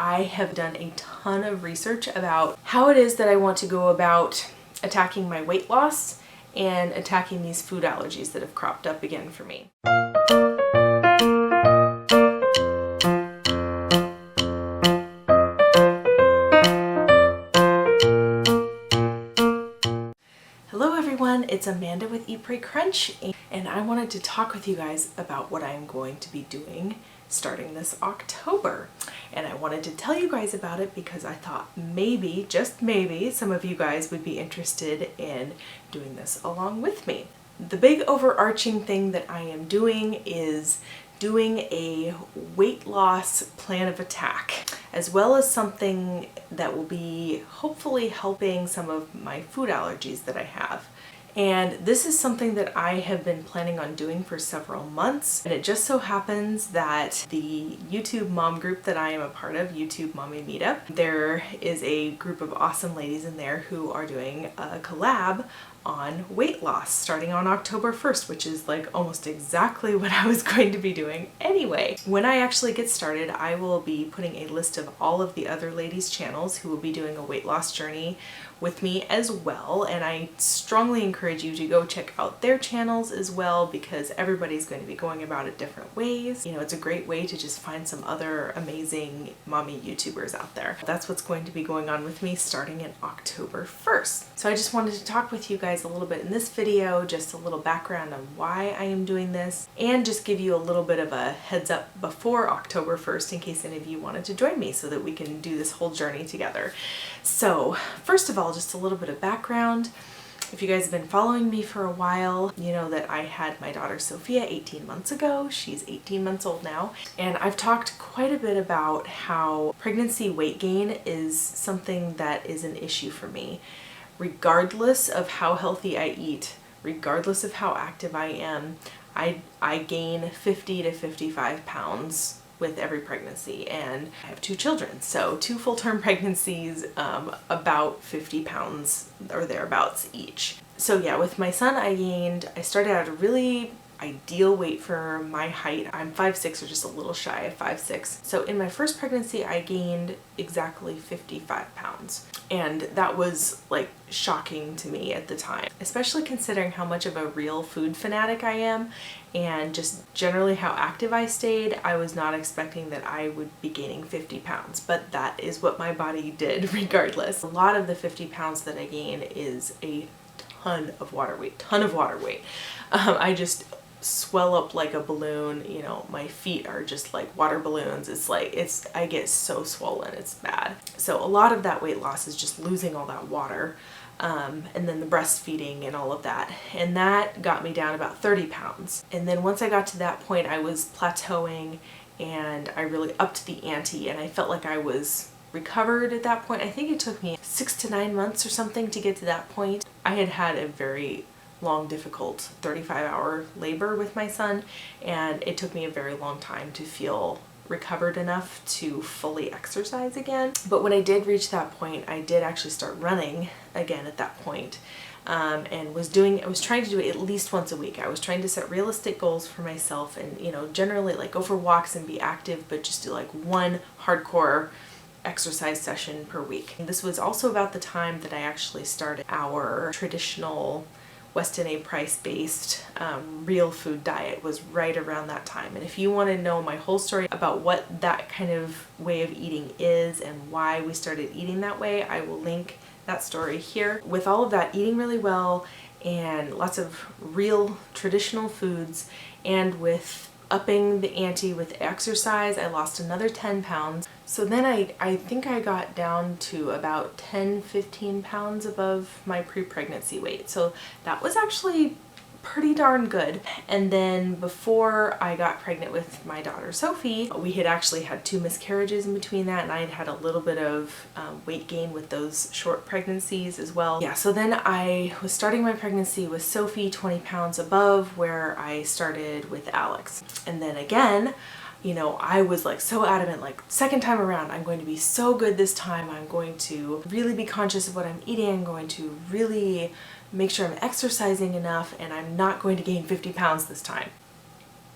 I have done a ton of research about how it is that I want to go about attacking my weight loss and attacking these food allergies that have cropped up again for me. Hello everyone, it's Amanda with Eat Pray Crunch, and I wanted to talk with you guys about what I'm going to be doing starting this October. And I wanted to tell you guys about it because I thought maybe, just maybe, some of you guys would be interested in doing this along with me. The big overarching thing that I am doing is doing a weight loss plan of attack, as well as something that will be hopefully helping some of my food allergies that I have. And this is something that I have been planning on doing for several months, and it just so happens that the YouTube mom group that I am a part of, YouTube Mommy Meetup, there is a group of awesome ladies in there who are doing a collab on weight loss starting on October 1st, which is like almost exactly what I was going to be doing anyway. When I actually get started, I will be putting a list of all of the other ladies' channels who will be doing a weight loss journey with me as well, and I strongly encourage you to go check out their channels as well because everybody's going to be going about it different ways. You know, it's a great way to just find some other amazing mommy YouTubers out there. That's what's going to be going on with me starting in October 1st. So I just wanted to talk with you guys a little bit in this video, just a little background on why I am doing this, and just give you a little bit of a heads up before October 1st in case any of you wanted to join me so that we can do this whole journey together. So first of all, just a little bit of background. If you guys have been following me for a while, you know that I had my daughter Sophia 18 months ago. She's 18 months old now. And I've talked quite a bit about how pregnancy weight gain is something that is an issue for me. Regardless of how healthy I eat, regardless of how active I am, I gain 50 to 55 pounds with every pregnancy, and I have 2 children, so 2 full-term pregnancies, about 50 pounds or thereabouts each. So yeah, with my son I started at a really ideal weight for my height. I'm 5'6", or just a little shy of 5'6". So in my first pregnancy I gained exactly 55 pounds, and that was like shocking to me at the time, especially considering how much of a real food fanatic I am and just generally how active I stayed. I was not expecting that I would be gaining 50 pounds, but that is what my body did regardless. A lot of the 50 pounds that I gain is a ton of water weight. I just swell up like a balloon, you know, my feet are just like water balloons. I get so swollen, it's bad. So a lot of that weight loss is just losing all that water, and then the breastfeeding and all of that. And that got me down about 30 pounds. And then once I got to that point, I was plateauing and I really upped the ante, and I felt like I was recovered at that point. I think it took me 6 to 9 months or something to get to that point. I had had a very long, difficult 35-hour labor with my son, and it took me a very long time to feel recovered enough to fully exercise again. But when I did reach that point, I did actually start running again at that point, and I was trying to do it at least once a week. I was trying to set realistic goals for myself and, you know, generally like go for walks and be active, but just do like one hardcore exercise session per week. And this was also about the time that I actually started our traditional Weston A. Price-based real food diet. Was right around that time. And if you want to know my whole story about what that kind of way of eating is and why we started eating that way, I will link that story here. With all of that, eating really well and lots of real traditional foods, and with upping the ante with exercise, I lost another 10 pounds. So then I think I got down to about 10-15 pounds above my pre-pregnancy weight. So that was actually pretty darn good. And then before I got pregnant with my daughter Sophie, we had actually had 2 miscarriages in between that, and I had had a little bit of weight gain with those short pregnancies as well. Yeah, so then I was starting my pregnancy with Sophie 20 pounds above where I started with Alex. And then again, you know, I was like so adamant, like second time around, I'm going to be so good this time. I'm going to really be conscious of what I'm eating. I'm going to really make sure I'm exercising enough, and I'm not going to gain 50 pounds this time.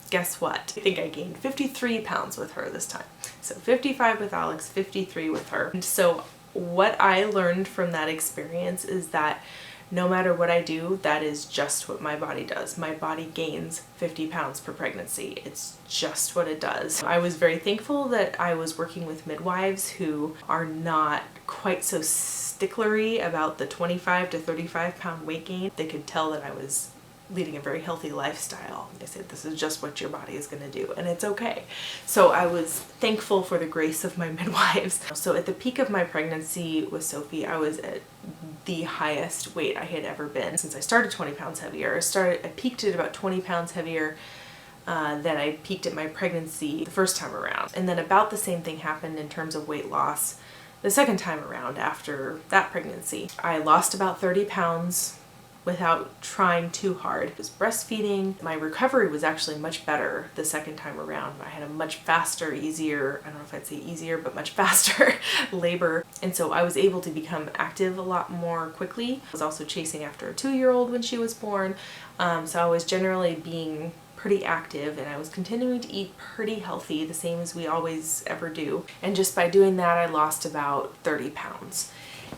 Guess what? I think I gained 53 pounds with her this time. So 55 with Alex, 53 with her. And so what I learned from that experience is that no matter what I do, that is just what my body does. My body gains 50 pounds per pregnancy. It's just what it does. I was very thankful that I was working with midwives who are not quite so sticklery about the 25 to 35 pound weight gain. They could tell that I was leading a very healthy lifestyle. They said, this is just what your body is going to do, and it's okay. So I was thankful for the grace of my midwives. So at the peak of my pregnancy with Sophie, I was at the highest weight I had ever been since I started 20 pounds heavier. I peaked at about 20 pounds heavier than I peaked at my pregnancy the first time around. And then about the same thing happened in terms of weight loss the second time around after that pregnancy. I lost about 30 pounds without trying too hard. It was breastfeeding. My recovery was actually much better the second time around. I had a much faster, easier, I don't know if I'd say easier, but much faster labor. And so I was able to become active a lot more quickly. I was also chasing after a 2-year-old when she was born. So I was generally being pretty active, and I was continuing to eat pretty healthy, the same as we always ever do. And just by doing that, I lost about 30 pounds.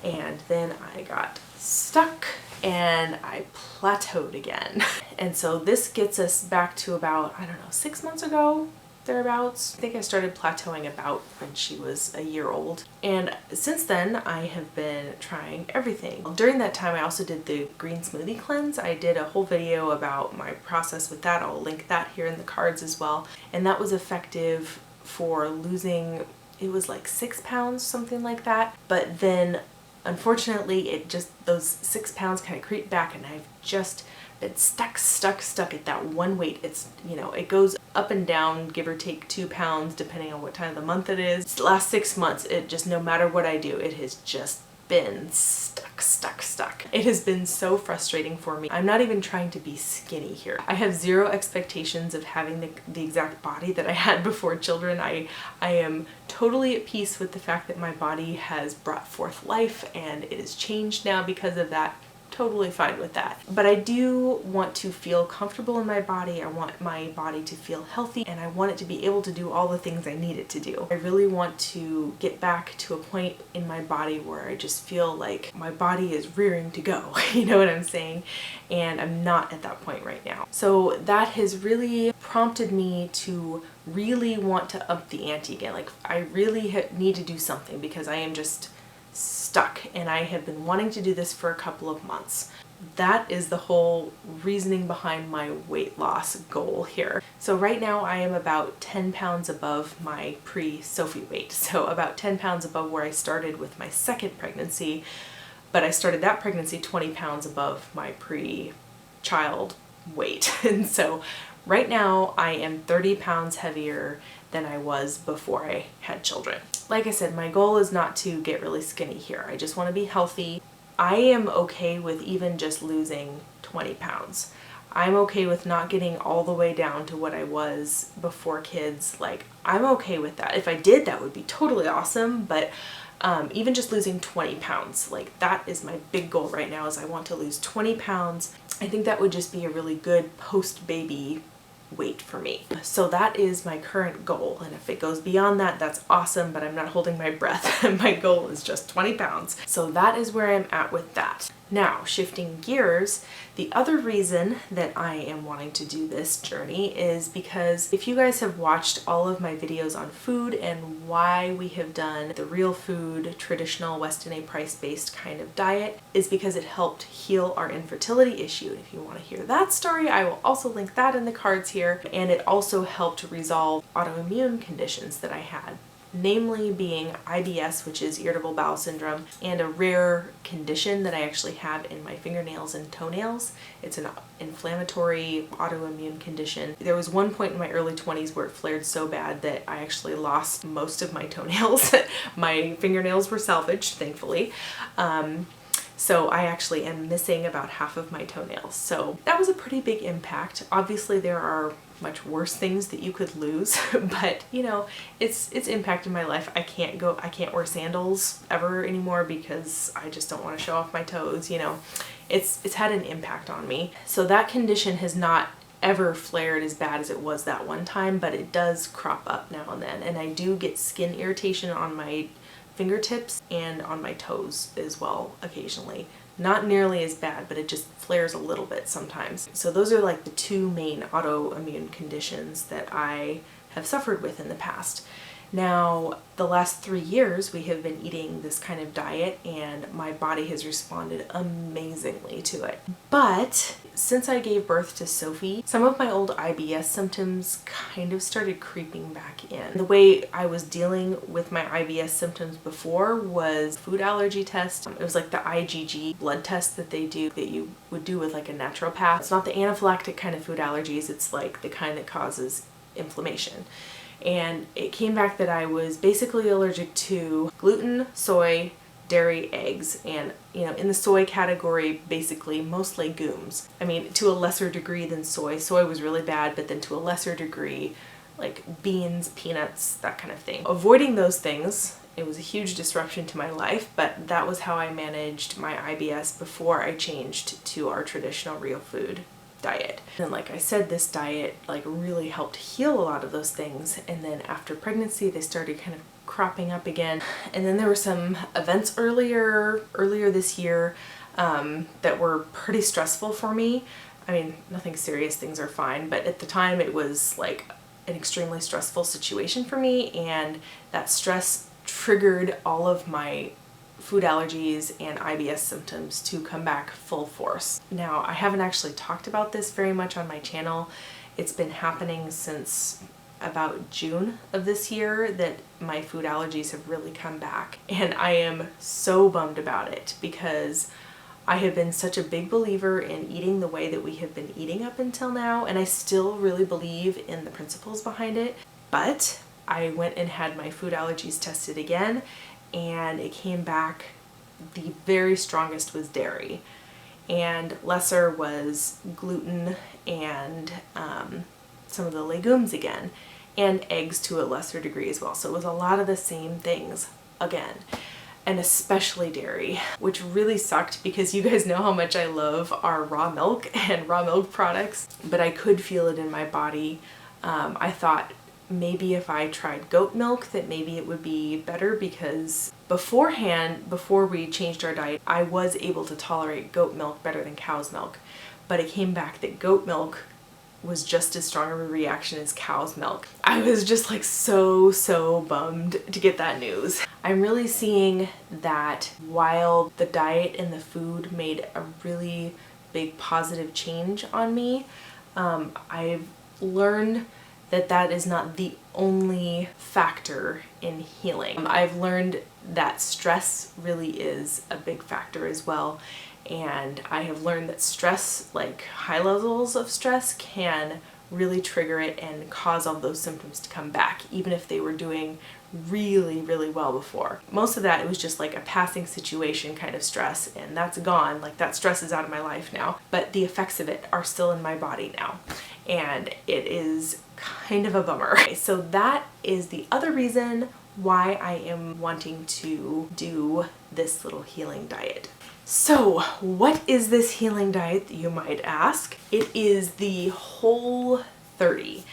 And then I got stuck and I plateaued again. And so this gets us back to about, I don't know, 6 months ago, thereabouts. I think I started plateauing about when she was a year old. And since then, I have been trying everything. During that time, I also did the green smoothie cleanse. I did a whole video about my process with that. I'll link that here in the cards as well. And that was effective for losing, it was like 6 pounds, something like that. But then unfortunately, those 6 pounds kind of creeped back, and I've just been stuck at that one weight. It's, you know, it goes up and down, give or take 2 pounds, depending on what time of the month it is. The last 6 months, it just, no matter what I do, it has just been stuck. It has been so frustrating for me. I'm not even trying to be skinny here. I have zero expectations of having the exact body that I had before children. I am totally at peace with the fact that my body has brought forth life and it has changed now because of that. Totally fine with that. But I do want to feel comfortable in my body. I want my body to feel healthy, and I want it to be able to do all the things I need it to do. I really want to get back to a point in my body where I just feel like my body is rearing to go. You know what I'm saying? And I'm not at that point right now. So that has really prompted me to really want to up the ante again. Like, I really need to do something because I am just stuck, and I have been wanting to do this for a couple of months. That is the whole reasoning behind my weight loss goal here. So right now I am about 10 pounds above my pre-Sophie weight. So about 10 pounds above where I started with my second pregnancy, but I started that pregnancy 20 pounds above my pre-child weight. And so right now I am 30 pounds heavier than I was before I had children. Like I said, my goal is not to get really skinny here. I just want to be healthy. I am okay with even just losing 20 pounds. I'm okay with not getting all the way down to what I was before kids. Like, I'm okay with that. If I did, that would be totally awesome, but even just losing 20 pounds, like, that is my big goal right now, is I want to lose 20 pounds. I think that would just be a really good post-baby weight for me. So that is my current goal, and if it goes beyond that, that's awesome, but I'm not holding my breath. My goal is just 20 pounds. So that is where I'm at with that. Now, shifting gears, the other reason that I am wanting to do this journey is because if you guys have watched all of my videos on food and why we have done the real food, traditional Weston A. Price-based kind of diet, is because it helped heal our infertility issue. And if you want to hear that story, I will also link that in the cards here. And it also helped resolve autoimmune conditions that I had, namely being IBS, which is irritable bowel syndrome, and a rare condition that I actually have in my fingernails and toenails. It's an inflammatory autoimmune condition. There was one point in my early 20s where it flared so bad that I actually lost most of my toenails. My fingernails were salvaged, thankfully. So I actually am missing about half of my toenails. So that was a pretty big impact. Obviously there are much worse things that you could lose, but you know, it's impacted my life. I can't wear sandals ever anymore because I just don't want to show off my toes, you know. It's had an impact on me. So that condition has not ever flared as bad as it was that one time, but it does crop up now and then. And I do get skin irritation on my fingertips and on my toes as well occasionally. Not nearly as bad, but it just flares a little bit sometimes. So those are like the two main autoimmune conditions that I have suffered with in the past. Now, the last 3 years we have been eating this kind of diet and my body has responded amazingly to it. But since I gave birth to Sophie, some of my old IBS symptoms kind of started creeping back in. The way I was dealing with my IBS symptoms before was food allergy test. It was like the IgG blood test that they do, that you would do with like a naturopath. It's not the anaphylactic kind of food allergies, it's like the kind that causes inflammation. And it came back that I was basically allergic to gluten, soy, dairy, eggs, and in the soy category, basically most legumes. I mean, to a lesser degree than soy. Soy was really bad, but then to a lesser degree, like beans, peanuts, that kind of thing. Avoiding those things, it was a huge disruption to my life, but that was how I managed my IBS before I changed to our traditional real food diet. And like I said, this diet like really helped heal a lot of those things. And then after pregnancy, they started kind of cropping up again. And then there were some events earlier this year that were pretty stressful for me. I mean, nothing serious, things are fine, but at the time it was like an extremely stressful situation for me, and that stress triggered all of my food allergies and IBS symptoms to come back full force. Now, I haven't actually talked about this very much on my channel. It's been happening since about June of this year that my food allergies have really come back. And I am so bummed about it because I have been such a big believer in eating the way that we have been eating up until now, and I still really believe in the principles behind it. But I went and had my food allergies tested again, and it came back, the very strongest was dairy, and lesser was gluten and some of the legumes again, and eggs to a lesser degree as well. So it was a lot of the same things again, and especially dairy, which really sucked because you guys know how much I love our raw milk and raw milk products, but I could feel it in my body. I thought maybe if I tried goat milk that maybe it would be better, because beforehand, before we changed our diet, I was able to tolerate goat milk better than cow's milk, but it came back that goat milk was just as strong of a reaction as cow's milk. I was just like so bummed to get that news. I'm really seeing that while the diet and the food made a really big positive change on me, I've learned that that is not the only factor in healing. I've learned that stress really is a big factor as well. And I have learned that stress, like high levels of stress, can really trigger it and cause all those symptoms to come back, even if they were doing really well before. Most of that, it was just like a passing situation kind of stress, and that's gone. Like that stress is out of my life now, but the effects of it are still in my body now, and it is kind of a bummer. Okay, so that is the other reason why I am wanting to do this little healing diet. So what is this healing diet, you might ask? It is the Whole30.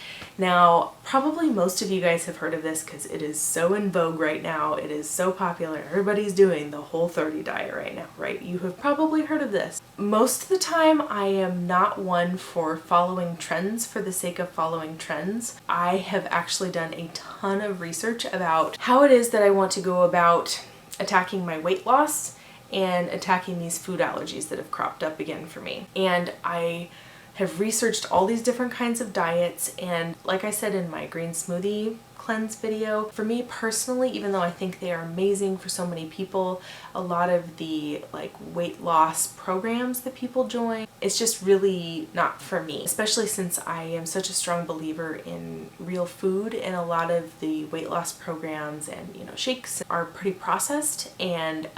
Now, probably most of you guys have heard of this because it is so in vogue right now. It is so popular. Everybody's doing the Whole30 diet right now, right? You have probably heard of this. Most of the time, I am not one for following trends for the sake of following trends. I have actually done a ton of research about how it is that I want to go about attacking my weight loss and attacking these food allergies that have cropped up again for me. And I have researched all these different kinds of diets, and like I said in my green smoothie cleanse video, for me personally, even though I think they are amazing for so many people, a lot of the like weight loss programs that people join, it's just really not for me, especially since I am such a strong believer in real food, and a lot of the weight loss programs and shakes are pretty processed, and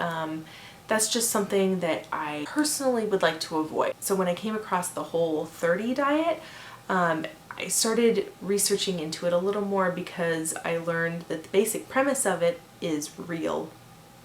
that's just something that I personally would like to avoid. So when I came across the Whole30 diet, I started researching into it a little more because I learned that the basic premise of it is real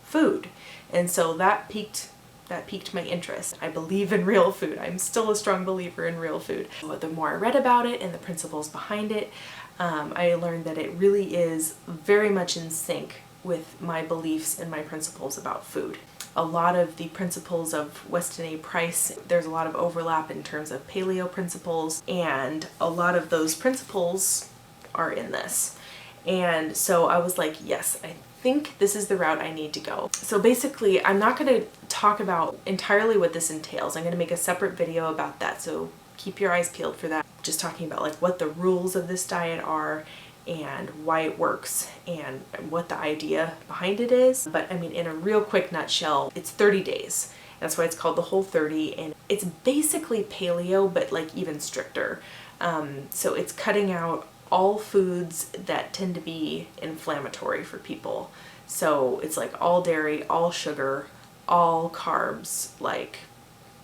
food. And so that piqued that piqued my interest. I believe in real food. I'm still a strong believer in real food. So the more I read about it and the principles behind it, I learned that it really is very much in sync with my beliefs and my principles about food. A lot of the principles of Weston A. Price, there's a lot of overlap in terms of paleo principles, and a lot of those principles are in this. And so I was like, yes, I think this is the route I need to go. So basically, I'm not going to talk about entirely what this entails. I'm going to make a separate video about that, so keep your eyes peeled for that. Just talking about like what the rules of this diet are and why it works and what the idea behind it is. But I mean, in a real quick nutshell, it's 30 days. That's why it's called the Whole30, and it's basically paleo, but like even stricter. So it's cutting out all foods that tend to be inflammatory for people. So it's like all dairy, all sugar, all carbs, like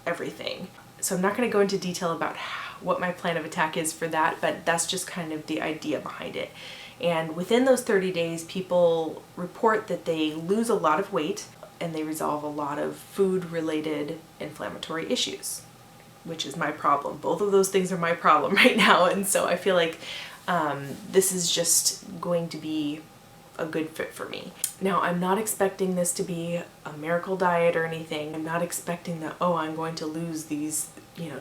everything. So I'm not going to go into detail about what my plan of attack is for that, but that's just kind of the idea behind it. And within those 30 days, people report that they lose a lot of weight and they resolve a lot of food-related inflammatory issues, which is my problem. Both of those things are my problem right now, and so I feel like this is just going to be a good fit for me. Now, I'm not expecting this to be a miracle diet or anything. I'm not expecting that, oh, I'm going to lose these,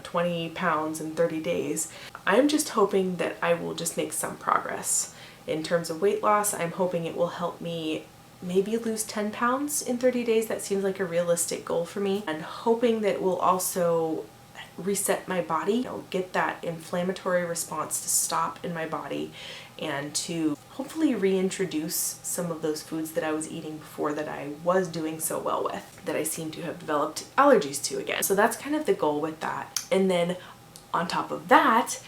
20 pounds in 30 days. I'm just hoping that I will just make some progress. In terms of weight loss, I'm hoping it will help me maybe lose 10 pounds in 30 days. That seems like a realistic goal for me. And hoping that it will also reset my body, get that inflammatory response to stop in my body, and to hopefully reintroduce some of those foods that I was eating before that I was doing so well with, that I seem to have developed allergies to again. So that's kind of the goal with that. And then on top of that,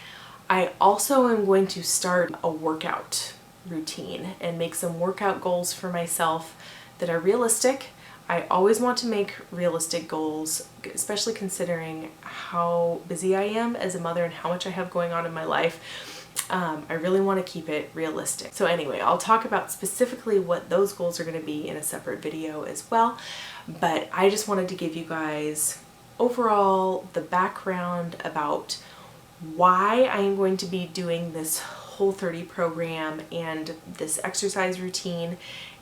I also am going to start a workout routine and make some workout goals for myself that are realistic. I always want to make realistic goals, especially considering how busy I am as a mother and how much I have going on in my life. I really want to keep it realistic. So anyway, I'll talk about specifically what those goals are going to be in a separate video as well. But I just wanted to give you guys overall the background about why I am going to be doing this Whole30 program and this exercise routine,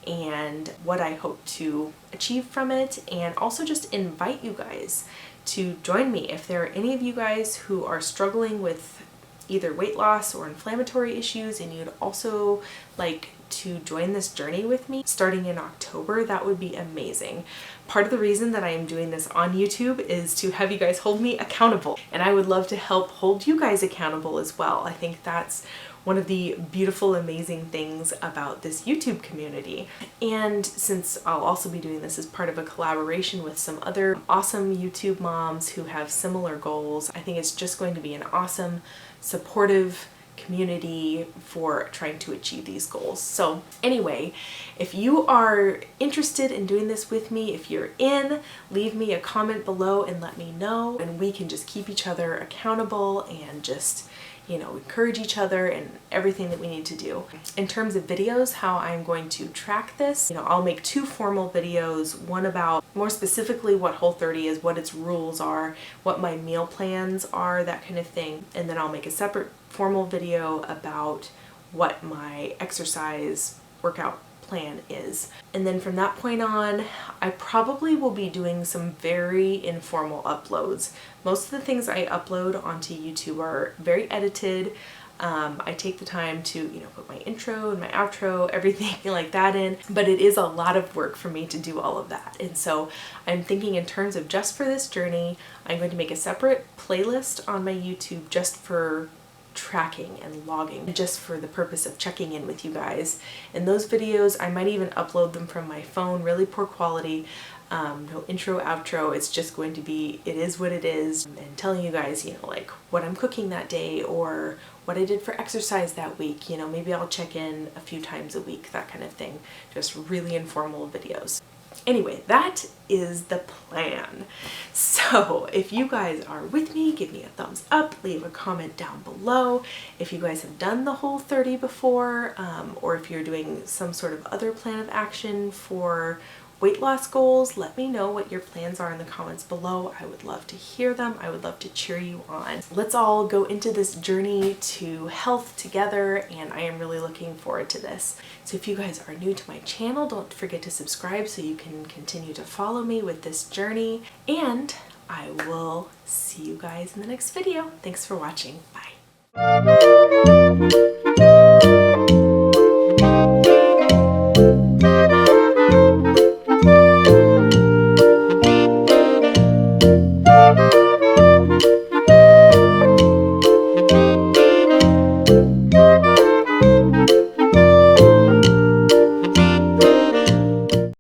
and what I hope to achieve from it, and also just invite you guys to join me. If there are any of you guys who are struggling with either weight loss or inflammatory issues and you'd also like to join this journey with me starting in October, that would be amazing. Part of the reason that I am doing this on YouTube is to have you guys hold me accountable, and I would love to help hold you guys accountable as well. I think that's one of the beautiful, amazing things about this YouTube community. And since I'll also be doing this as part of a collaboration with some other awesome YouTube moms who have similar goals, I think it's just going to be an awesome, supportive community for trying to achieve these goals. So anyway, if you are interested in doing this with me, if you're in, leave me a comment below and let me know, and we can just keep each other accountable and just encourage each other and everything that we need to do. In terms of videos, how I'm going to track this, I'll make 2 formal videos, one about more specifically what Whole30 is, what its rules are, what my meal plans are, that kind of thing. And then I'll make a separate formal video about what my exercise workout plan is. And then from that point on, I probably will be doing some very informal uploads. Most of the things I upload onto YouTube are very edited. I take the time to, put my intro and my outro, everything like that in, but it is a lot of work for me to do all of that. And so I'm thinking in terms of just for this journey, I'm going to make a separate playlist on my YouTube just for tracking and logging, just for the purpose of checking in with you guys. And those videos, I might even upload them from my phone, really poor quality, no intro, outro. It's just going to be, it is what it is, and telling you guys, like what I'm cooking that day or what I did for exercise that week. Maybe I'll check in a few times a week, that kind of thing. Just really informal videos. Anyway, that is the plan. So if you guys are with me, give me a thumbs up, leave a comment down below. If you guys have done the Whole30 before, or if you're doing some sort of other plan of action for weight loss goals, let me know what your plans are in the comments below. I would love to hear them. I would love to cheer you on. Let's all go into this journey to health together, and I am really looking forward to this. So if you guys are new to my channel, don't forget to subscribe so you can continue to follow me with this journey, and I will see you guys in the next video. Thanks for watching. Bye.